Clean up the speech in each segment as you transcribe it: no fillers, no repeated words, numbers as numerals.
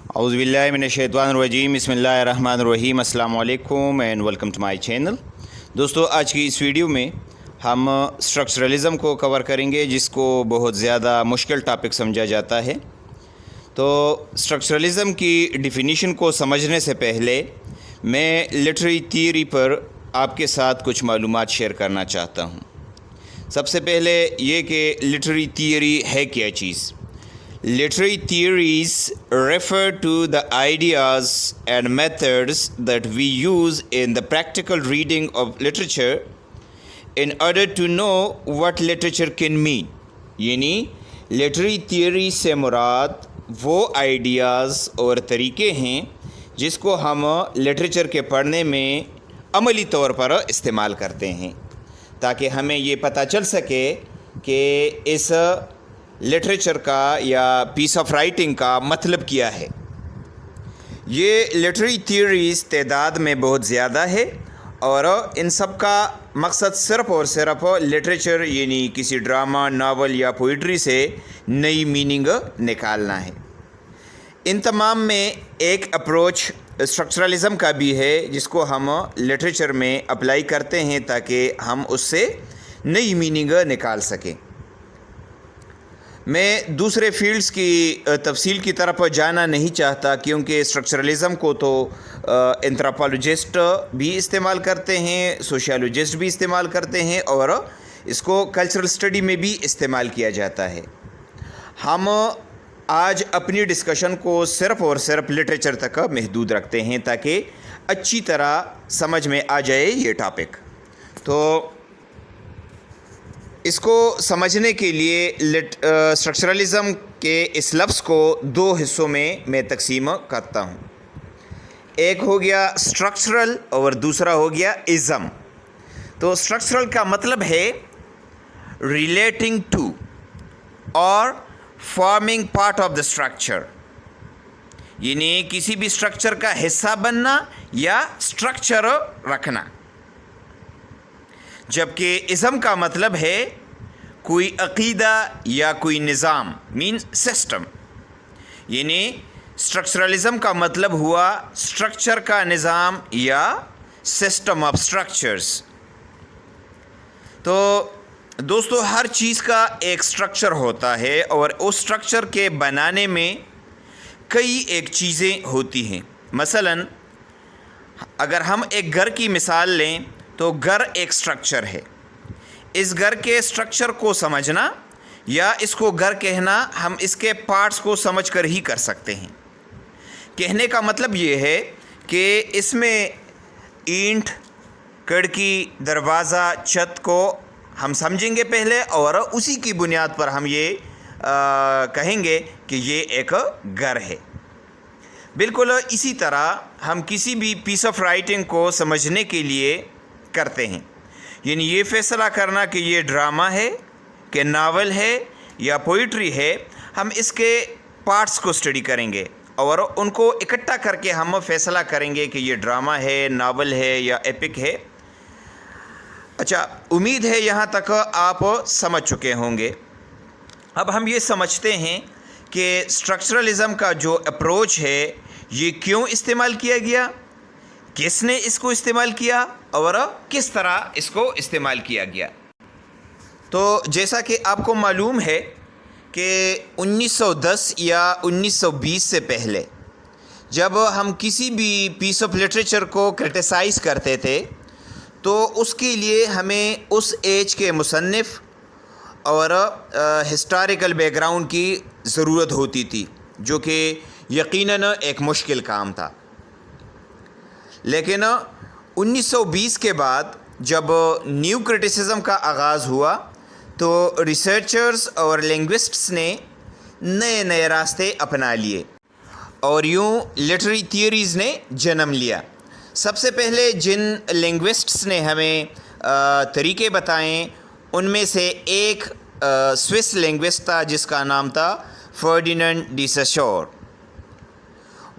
اعوذ باللہ من الشیطان الرجیم بسم اللہ الرحمن الرحیم السلام علیکم and welcome to my channel. دوستو، آج کی اس ویڈیو میں ہم اسٹرکچرلزم کو کور کریں گے، جس کو بہت زیادہ مشکل ٹاپک سمجھا جاتا ہے۔ تو اسٹرکچرلزم کی ڈیفینیشن کو سمجھنے سے پہلے میں لٹریری تھیوری پر آپ کے ساتھ کچھ معلومات شیئر کرنا چاہتا ہوں۔ سب سے پہلے یہ کہ لٹریری تھیوری ہے کیا چیز۔ Literary theories refer to the ideas and methods that we use in the practical reading of literature in order to know what literature can mean. یعنی literary theory سے مراد وہ آئیڈیاز اور طریقے ہیں جس کو ہم لٹریچر کے پڑھنے میں عملی طور پر استعمال کرتے ہیں، تاکہ ہمیں یہ پتہ چل سکے کہ اس لٹریچر کا یا پیس آف رائٹنگ کا مطلب کیا ہے۔ یہ لٹریری تھیوریز تعداد میں بہت زیادہ ہے، اور ان سب کا مقصد صرف اور صرف لٹریچر یعنی کسی ڈرامہ، ناول یا پوئٹری سے نئی میننگ نکالنا ہے۔ ان تمام میں ایک اپروچ اسٹرکچرلزم کا بھی ہے، جس کو ہم لٹریچر میں اپلائی کرتے ہیں تاکہ ہم اس سے نئی میننگ نکال سکیں۔ میں دوسرے فیلڈز کی تفصیل کی طرف جانا نہیں چاہتا، کیونکہ اسٹرکچرلزم کو تو انتھروپولوجسٹ بھی استعمال کرتے ہیں، سوشیالوجسٹ بھی استعمال کرتے ہیں، اور اس کو کلچرل اسٹڈی میں بھی استعمال کیا جاتا ہے۔ ہم آج اپنی ڈسکشن کو صرف اور صرف لٹریچر تک محدود رکھتے ہیں تاکہ اچھی طرح سمجھ میں آ جائے یہ ٹاپک۔ تو اس کو سمجھنے کے لیے اسٹرکچرلزم کے اس لفظ کو دو حصوں میں تقسیم کرتا ہوں۔ ایک ہو گیا اسٹرکچرل اور دوسرا ہو گیا ازم۔ تو اسٹرکچرل کا مطلب ہے ریلیٹنگ ٹو اور farming part of the structure, یعنی کسی بھی اسٹرکچر کا حصہ بننا یا اسٹرکچر رکھنا۔ جبکہ ازم کا مطلب ہے کوئی عقیدہ یا کوئی نظام، مینز سسٹم، یعنی اسٹرکچرلزم کا مطلب ہوا اسٹرکچر کا نظام یا سسٹم آف اسٹرکچرز۔ تو دوستو، ہر چیز کا ایک اسٹرکچر ہوتا ہے، اور اس اسٹرکچر کے بنانے میں کئی ایک چیزیں ہوتی ہیں۔ مثلاً اگر ہم ایک گھر کی مثال لیں تو گھر ایک اسٹرکچر ہے۔ اس گھر کے اسٹرکچر کو سمجھنا یا اس کو گھر کہنا، ہم اس کے پارٹس کو سمجھ کر ہی کر سکتے ہیں۔ کہنے کا مطلب یہ ہے کہ اس میں اینٹ، کھڑکی، دروازہ، چھت کو ہم سمجھیں گے پہلے، اور اسی کی بنیاد پر ہم یہ کہیں گے کہ یہ ایک گھر ہے۔ بالکل اسی طرح ہم کسی بھی پیس آف رائٹنگ کو سمجھنے کے لیے کرتے ہیں، یعنی یہ فیصلہ کرنا کہ یہ ڈرامہ ہے کہ ناول ہے یا پوئٹری ہے، ہم اس کے پارٹس کو اسٹڈی کریں گے اور ان کو اکٹھا کر کے ہم فیصلہ کریں گے کہ یہ ڈرامہ ہے، ناول ہے یا ایپک ہے۔ اچھا، امید ہے یہاں تک آپ سمجھ چکے ہوں گے۔ اب ہم یہ سمجھتے ہیں کہ اسٹرکچرلزم کا جو اپروچ ہے یہ کیوں استعمال کیا گیا، کس نے اس کو استعمال کیا، اور کس طرح اس کو استعمال کیا گیا۔ تو جیسا کہ آپ کو معلوم ہے کہ 1910 یا 1920 سے پہلے جب ہم کسی بھی پیس آف لٹریچر کو کرٹیسائز کرتے تھے تو اس کے لیے ہمیں اس ایج کے مصنف اور ہسٹوریکل بیک گراؤنڈ کی ضرورت ہوتی تھی، جو کہ یقیناً ایک مشکل کام تھا۔ لیکن 1920 کے بعد جب نیو کرٹیسزم کا آغاز ہوا تو ریسرچرز اور لنگوسٹس نے نئے نئے راستے اپنا لیے، اور یوں لٹریری تھیوریز نے جنم لیا۔ سب سے پہلے جن لنگوسٹس نے ہمیں طریقے بتائیں، ان میں سے ایک سوئس لنگوسٹ تھا جس کا نام تھا فرڈیننڈ ڈی سشور۔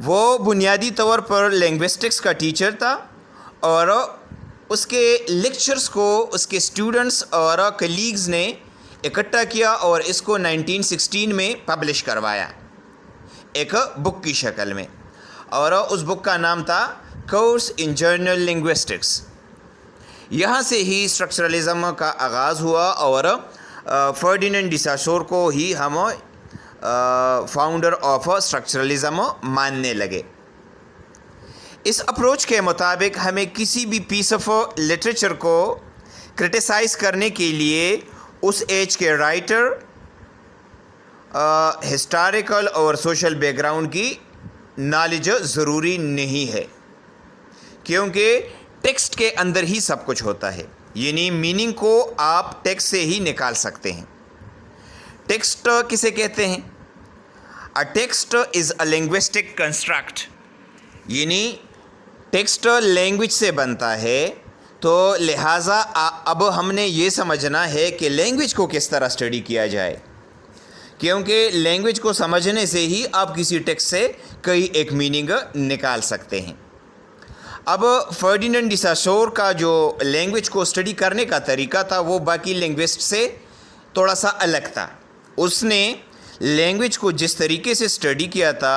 وہ بنیادی طور پر لنگوسٹکس کا ٹیچر تھا، اور اس کے لیکچرز کو اس کے اسٹوڈنٹس اور کلیگز نے اکٹھا کیا اور اس کو 1916 میں پبلش کروایا۔ ایک بک کی شکل میں، اور اس بک کا نام تھا کورس ان جنرل لنگوسٹکس۔ یہاں سے ہی اسٹرکچرلزم کا آغاز ہوا اور فرڈیننڈ ڈی ساسور کو ہی ہم فاؤنڈر آف اسٹرکچرلزم ماننے لگے۔ اس اپروچ کے مطابق ہمیں کسی بھی پیس آف لٹریچر کو کرٹیسائز کرنے کے لیے اس ایج کے رائٹر، ہسٹوریکل اور سوشل بیک گراؤنڈ کی نالج ضروری نہیں ہے، کیونکہ ٹیکسٹ کے اندر ہی سب کچھ ہوتا ہے، یعنی میننگ کو آپ ٹیکسٹ سے ہی نکال سکتے ہیں۔ ٹیکسٹ کسے کہتے ہیں؟ A text is a linguistic construct، یعنی ٹیکسٹ لینگویج سے بنتا ہے، تو لہٰذا اب ہم نے یہ سمجھنا ہے کہ لینگویج کو کس طرح اسٹڈی کیا جائے، کیونکہ لینگویج کو سمجھنے سے ہی آپ کسی ٹیکسٹ سے کئی ایک میننگ نکال سکتے ہیں۔ اب فرڈیننڈ ڈی ساسور کا جو لینگویج کو اسٹڈی کرنے کا طریقہ تھا وہ باقی لینگوسٹ سے تھوڑا سا الگ تھا۔ اس نے لینگویج کو جس طریقے سے اسٹڈی کیا تھا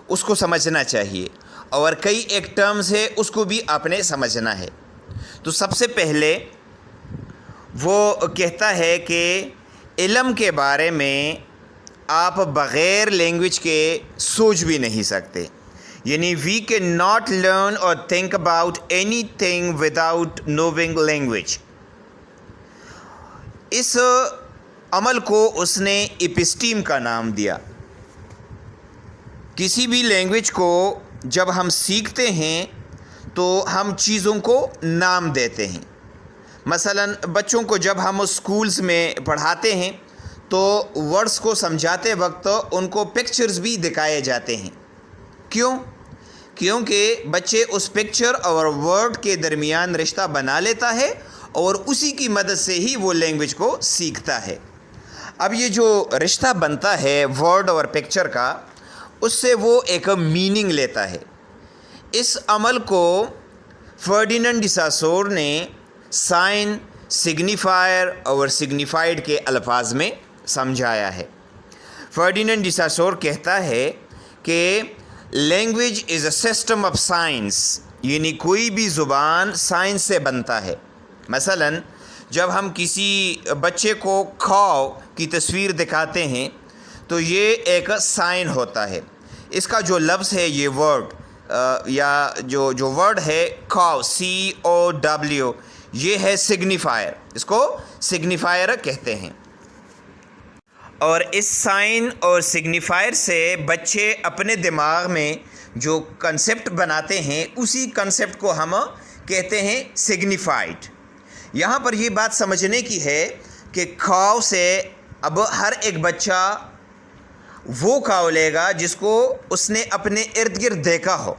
اس کو سمجھنا چاہیے، اور کئی ایک ٹرمز ہے اس کو بھی آپ نے سمجھنا ہے۔ تو سب سے پہلے وہ کہتا ہے کہ علم کے بارے میں آپ بغیر لینگویج کے سوچ بھی نہیں سکتے، یعنی وی کین ناٹ لرن اور think about anything without knowing language. اس عمل کو اس نے ایپسٹیم کا نام دیا۔ کسی بھی لینگویج کو جب ہم سیکھتے ہیں تو ہم چیزوں کو نام دیتے ہیں۔ مثلا بچوں کو جب ہم اسکولز میں پڑھاتے ہیں تو ورڈز کو سمجھاتے وقت ان کو پکچرز بھی دکھائے جاتے ہیں۔ کیوں؟ کیونکہ بچے اس پکچر اور ورڈ کے درمیان رشتہ بنا لیتا ہے اور اسی کی مدد سے ہی وہ لینگویج کو سیکھتا ہے۔ اب یہ جو رشتہ بنتا ہے ورڈ اور پکچر کا، اس سے وہ ایک میننگ لیتا ہے۔ اس عمل کو فرڈیننڈ ڈی ساسور نے سائن، سگنیفائر اور سگنیفائڈ کے الفاظ میں سمجھایا ہے۔ فرڈیننڈ ڈی ساسور کہتا ہے کہ language is a system of science, یعنی کوئی بھی زبان سائنس سے بنتا ہے۔ مثلا جب ہم کسی بچے کو کھاؤ کی تصویر دکھاتے ہیں تو یہ ایک سائن ہوتا ہے۔ اس کا جو لفظ ہے، یہ ورڈ یا جو ورڈ ہے کھاؤ، COW، یہ ہے سگنیفائر، اس کو سگنیفائر کہتے ہیں۔ اور اس سائن اور سگنیفائر سے بچے اپنے دماغ میں جو کنسیپٹ بناتے ہیں اسی کنسیپٹ کو ہم کہتے ہیں سگنیفائڈ۔ یہاں پر یہ بات سمجھنے کی ہے کہ کھاؤ سے اب ہر ایک بچہ وہ کھاؤ لے گا جس کو اس نے اپنے ارد گرد دیکھا ہو۔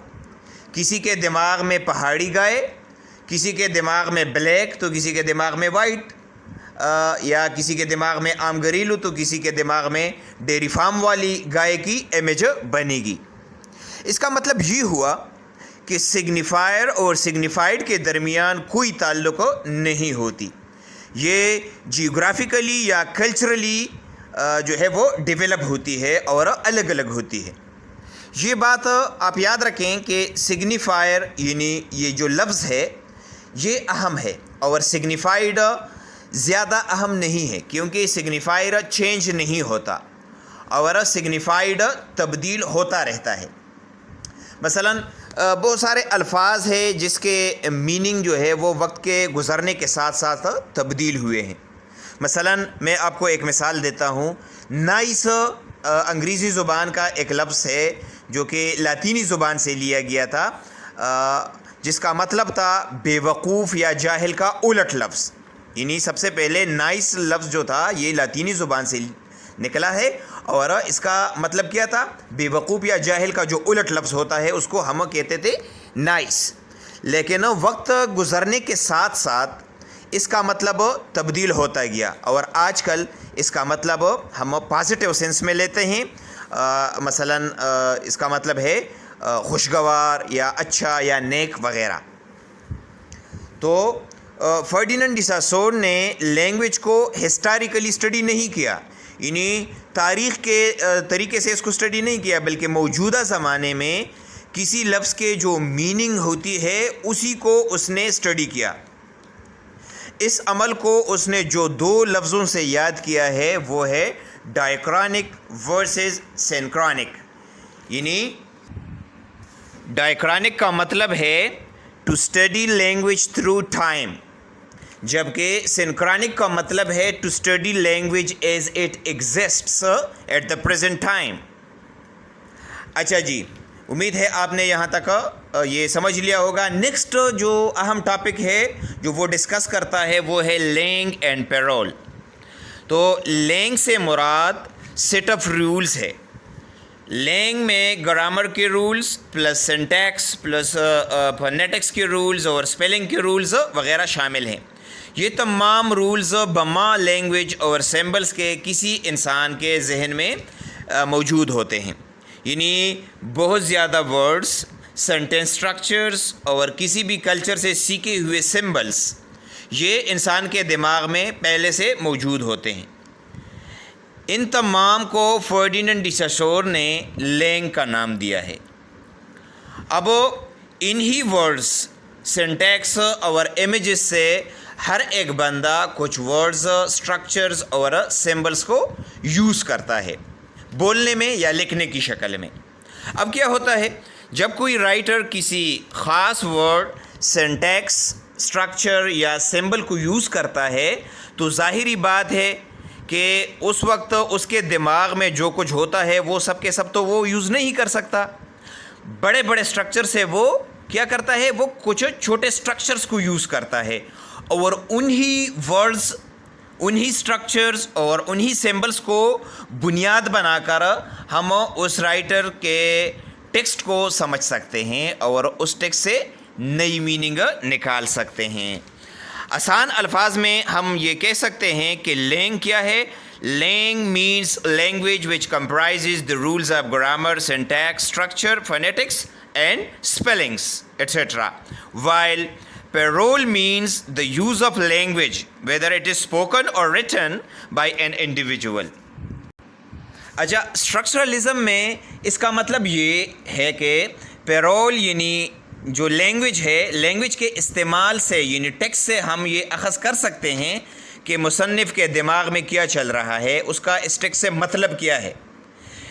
کسی کے دماغ میں پہاڑی گائے، کسی کے دماغ میں بلیک تو کسی کے دماغ میں وائٹ، یا کسی کے دماغ میں عام گھریلو تو کسی کے دماغ میں ڈیری فارم والی گائے کی امیج بنے گی۔ اس کا مطلب یہ ہوا کہ سگنیفائر اور سگنیفائڈ کے درمیان کوئی تعلق نہیں ہوتی، یہ جیوگرافیکلی یا کلچرلی جو ہے وہ ڈیولپ ہوتی ہے اور الگ الگ ہوتی ہے۔ یہ بات آپ یاد رکھیں کہ سگنیفائر یعنی یہ جو لفظ ہے یہ اہم ہے اور سگنیفائڈ زیادہ اہم نہیں ہے، کیونکہ سگنیفائر چینج نہیں ہوتا اور سگنیفائڈ تبدیل ہوتا رہتا ہے۔ مثلا بہت سارے الفاظ ہیں جس کے میننگ جو ہے وہ وقت کے گزرنے کے ساتھ ساتھ تبدیل ہوئے ہیں۔ مثلا میں آپ کو ایک مثال دیتا ہوں۔ نائس انگریزی زبان کا ایک لفظ ہے جو کہ لاطینی زبان سے لیا گیا تھا، جس کا مطلب تھا بے وقوف یا جاہل کا الٹ لفظ۔ یعنی سب سے پہلے نائس لفظ جو تھا یہ لاطینی زبان سے نکلا ہے اور اس کا مطلب کیا تھا؟ بے وقوف یا جاہل کا جو الٹ لفظ ہوتا ہے اس کو ہم کہتے تھے نائس۔ لیکن وقت گزرنے کے ساتھ ساتھ اس کا مطلب تبدیل ہوتا گیا اور آج کل اس کا مطلب ہم پازیٹیو سینس میں لیتے ہیں۔ مثلا اس کا مطلب ہے خوشگوار یا اچھا یا نیک وغیرہ۔ تو فرڈیننڈ ڈی ساسور نے لینگویج کو ہسٹوریکلی اسٹڈی نہیں کیا، یعنی تاریخ کے طریقے سے اس کو اسٹڈی نہیں کیا، بلکہ موجودہ زمانے میں کسی لفظ کے جو میننگ ہوتی ہے اسی کو اس نے اسٹڈی کیا. اس عمل کو اس نے جو 2 لفظوں سے یاد کیا ہے وہ ہے ڈائیکرانک ورسز سینکرانک. یعنی ڈائیکرانک کا مطلب ہے to study language through time, جبکہ سینکرانک کا مطلب ہے to study language as it exists at the present time. اچھا جی، امید ہے آپ نے یہاں تک یہ سمجھ لیا ہوگا. نیکسٹ جو اہم ٹاپک ہے جو وہ ڈسکس کرتا ہے وہ ہے لینگ اینڈ پیرول. تو لینگ سے مراد سیٹ آف رولز ہے. لینگ میں گرامر کے rules plus syntax plus phonetics کے رولز اور اسپیلنگ کے رولز وغیرہ شامل ہیں. یہ تمام رولز بما لینگویج اور سمبلز کے کسی انسان کے ذہن میں موجود ہوتے ہیں. یعنی بہت زیادہ ورڈز، سینٹینس سٹرکچرز اور کسی بھی کلچر سے سیکھے ہوئے سمبلز یہ انسان کے دماغ میں پہلے سے موجود ہوتے ہیں. ان تمام کو فرڈیننڈ ڈی سسور نے لینگ کا نام دیا ہے. اب انہی ورڈز، سینٹیکس اور امیجز سے ہر ایک بندہ کچھ ورڈز، سٹرکچرز اور سمبلز کو یوز کرتا ہے بولنے میں یا لکھنے کی شکل میں. اب کیا ہوتا ہے جب کوئی رائٹر کسی خاص ورڈ، سینٹیکس، سٹرکچر یا سمبل کو یوز کرتا ہے تو ظاہری بات ہے کہ اس وقت اس کے دماغ میں جو کچھ ہوتا ہے وہ سب کے سب تو وہ یوز نہیں کر سکتا. بڑے بڑے سٹرکچر سے وہ کیا کرتا ہے، وہ کچھ چھوٹے سٹرکچرز کو یوز کرتا ہے اور انہی ورڈز، انہی سٹرکچرز اور انہی سمبلز کو بنیاد بنا کر ہم اس رائٹر کے ٹیکسٹ کو سمجھ سکتے ہیں اور اس ٹیکسٹ سے نئی میننگ نکال سکتے ہیں. آسان الفاظ میں ہم یہ کہہ سکتے ہیں کہ لینگ کیا ہے. Langue means language which comprises the rules of grammar, syntax, structure, phonetics and spellings, etc. While parole means the use of language, whether it is spoken or written by an individual. اچھا، structuralism میں اس کا مطلب یہ ہے کہ payroll یعنی جو language ہے، لینگویج کے استعمال سے یعنی ٹیکسٹ سے ہم یہ اخذ کر سکتے ہیں کہ مصنف کے دماغ میں کیا چل رہا ہے، اس کا اس ٹیکسٹ سے مطلب کیا ہے،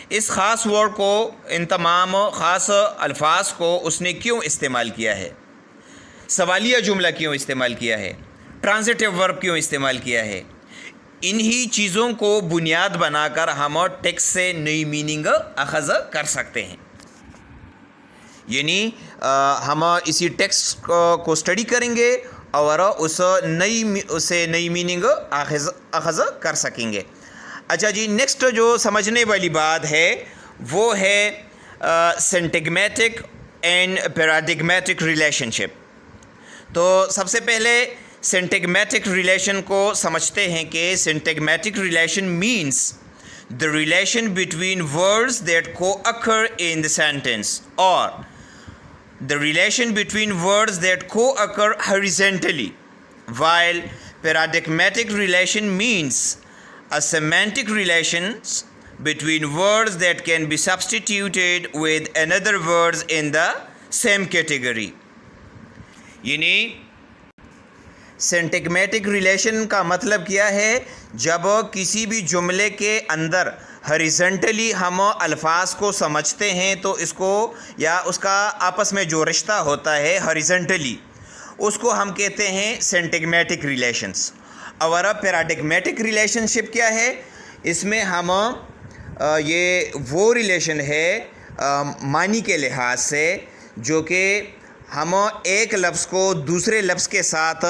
اس خاص ورڈ کو، ان تمام خاص الفاظ کو اس نے کیوں استعمال کیا ہے، سوالیہ جملہ کیوں استعمال کیا ہے، ٹرانزٹیو ورب کیوں استعمال کیا ہے. انہی چیزوں کو بنیاد بنا کر ہم ٹیکسٹ سے نئی میننگ اخذ کر سکتے ہیں. یعنی ہم اسی ٹیکسٹ کو اسٹڈی کریں گے اور اسے نئی میننگ اخذ کر سکیں گے. اچھا جی، نیکسٹ جو سمجھنے والی بات ہے وہ ہے سینٹیگمیٹک اینڈ پیراڈگمیٹک ریلیشن شپ. تو سب سے پہلے سینٹیگمیٹک ریلیشن کو سمجھتے ہیں کہ syntagmatic relation means the relation between words that co-occur in the sentence, or the relation between words that co-occur horizontally, while paradigmatic relation means a semantic relations between words that can be substituted with another words in the same category. یعنی سینٹیگمیٹک relation کا مطلب کیا ہے، جب کسی بھی جملے کے اندر ہریزنٹلی ہم الفاظ کو سمجھتے ہیں تو اس کو یا اس کا آپس میں جو رشتہ ہوتا ہے ہریزنٹلی، اس کو ہم کہتے ہیں سینٹیگمیٹک ریلیشنز. اور پیراڈگمیٹک ریلیشن شپ کیا ہے، اس میں ہم یہ وہ ریلیشن ہے معنی کے لحاظ سے جو کہ ہم ایک لفظ کو دوسرے لفظ کے ساتھ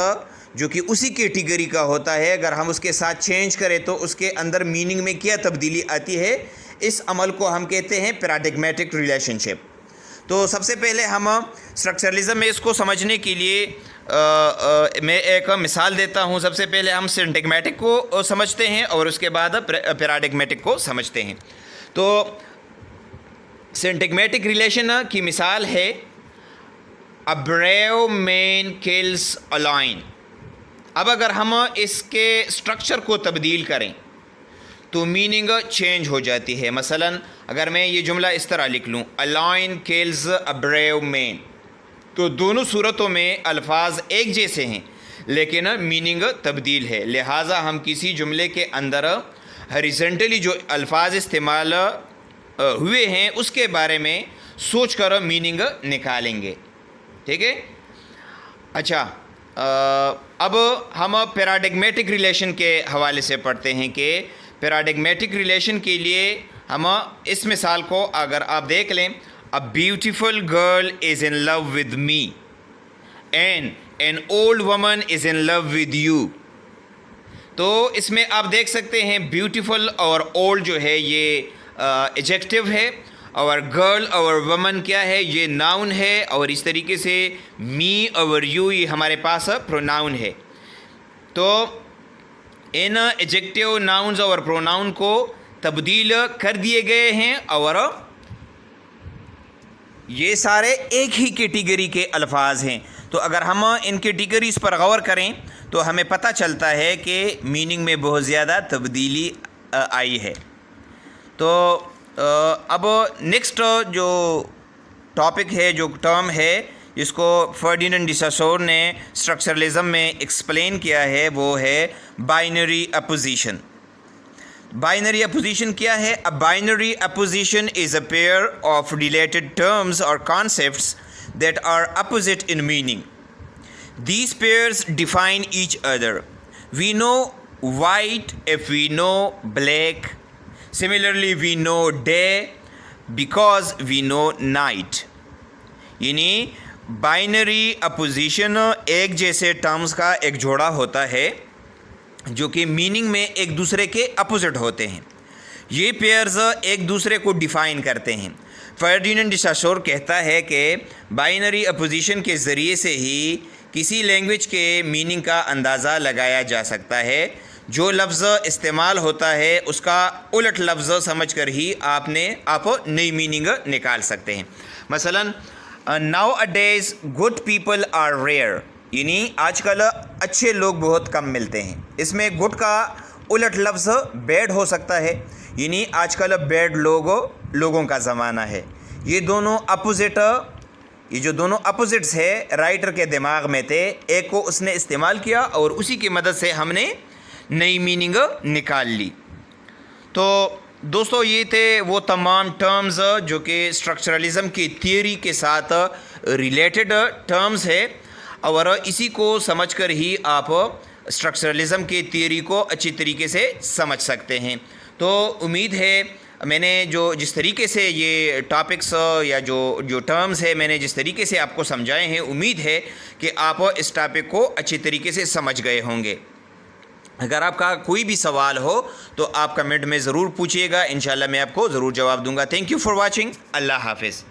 جو کہ اسی کیٹیگری کا ہوتا ہے، اگر ہم اس کے ساتھ چینج کریں تو اس کے اندر میننگ میں کیا تبدیلی آتی ہے، اس عمل کو ہم کہتے ہیں پیراڈگمیٹک ریلیشن شپ. تو سب سے پہلے ہم اسٹرکچرلزم میں اس کو سمجھنے کے لیے میں ایک مثال دیتا ہوں. سب سے پہلے ہم سینٹیگمیٹک کو سمجھتے ہیں اور اس کے بعد پیراڈگمیٹک کو سمجھتے ہیں. تو سینٹیگمیٹک ریلیشن کی مثال ہے A brave man kills a lion. اب اگر ہم اس کے سٹرکچر کو تبدیل کریں تو میننگ چینج ہو جاتی ہے. مثلاً اگر میں یہ جملہ اس طرح لکھ لوں a lion kills a brave man, تو دونوں صورتوں میں الفاظ ایک جیسے ہیں لیکن میننگ تبدیل ہے. لہٰذا ہم کسی جملے کے اندر ہریزنٹلی جو الفاظ استعمال ہوئے ہیں اس کے بارے میں سوچ کر میننگ نکالیں گے. ٹھیک ہے. اچھا، اب ہم پیراڈگمیٹک ریلیشن کے حوالے سے پڑھتے ہیں کہ پیراڈگمیٹک ریلیشن کے لیے ہم اس مثال کو اگر آپ دیکھ لیں، a beautiful girl is in love with me and an old woman is in love with you. تو اس میں آپ دیکھ سکتے ہیں بیوٹیفل اور اولڈ جو ہے یہ ایجیکٹو ہے، اور گرل اور ومن کیا ہے، یہ ناؤن ہے، اور اس طریقے سے می اور یو یہ ہمارے پاس پروناؤن ہے. تو ان ایجیکٹو ناؤنز اور پروناؤن کو تبدیل کر دیے گئے ہیں اور یہ سارے ایک ہی کیٹیگری کے الفاظ ہیں. تو اگر ہم ان کیٹیگریز پر غور کریں تو ہمیں پتہ چلتا ہے کہ میننگ میں بہت زیادہ تبدیلی آئی ہے. تو اب نیکسٹ جو ٹاپک ہے، جو ٹرم ہے جس کو فرڈیننڈ ڈی ساسور نے اسٹرکچرلزم میں ایکسپلین کیا ہے، وہ ہے بائنری اپوزیشن. بائنری اپوزیشن کیا ہے؟ A binary opposition is a pair of related terms or concepts that are opposite in meaning. These pairs define each other. We know white if we know black. Similarly, we know day because we know night. یعنی binary opposition ایک جیسے terms کا ایک جوڑا ہوتا ہے جو کہ میننگ میں ایک دوسرے کے اپوزٹ ہوتے ہیں. یہ پیئرز ایک دوسرے کو ڈیفائن کرتے ہیں. فرڈیننڈ ڈی ساسور کہتا ہے کہ بائنری اپوزیشن کے ذریعے سے ہی کسی لینگویج کے میننگ کا اندازہ لگایا جا سکتا ہے. جو لفظ استعمال ہوتا ہے اس کا الٹ لفظ سمجھ کر ہی آپ نئی میننگ نکال سکتے ہیں. مثلاً nowadays good people are rare, یعنی آج کل اچھے لوگ بہت کم ملتے ہیں. اس میں گڈ کا الٹ لفظ بیڈ ہو سکتا ہے، یعنی آج کل بیڈ لوگوں کا زمانہ ہے. یہ دونوں جو دونوں اپوزٹس ہے رائٹر کے دماغ میں تھے، ایک کو اس نے استعمال کیا اور اسی کی مدد سے ہم نے نئی میننگ نکال لی. تو دوستو یہ تھے وہ تمام ٹرمز جو کہ اسٹرکچرلزم کی تھیوری کے ساتھ ریلیٹڈ ٹرمز ہے، اور اسی کو سمجھ کر ہی آپ اسٹرکچرلزم کی تھیوری کو اچھی طریقے سے سمجھ سکتے ہیں. تو امید ہے میں نے جس طریقے سے یہ ٹاپکس یا جو ٹرمز ہے میں نے جس طریقے سے آپ کو سمجھائے ہیں، امید ہے کہ آپ اس ٹاپک کو اچھی طریقے سے سمجھ گئے ہوں گے. اگر آپ کا کوئی بھی سوال ہو تو آپ کمنٹ میں ضرور پوچھیے گا، انشاءاللہ میں آپ کو ضرور جواب دوں گا. Thank you for watching. اللہ حافظ.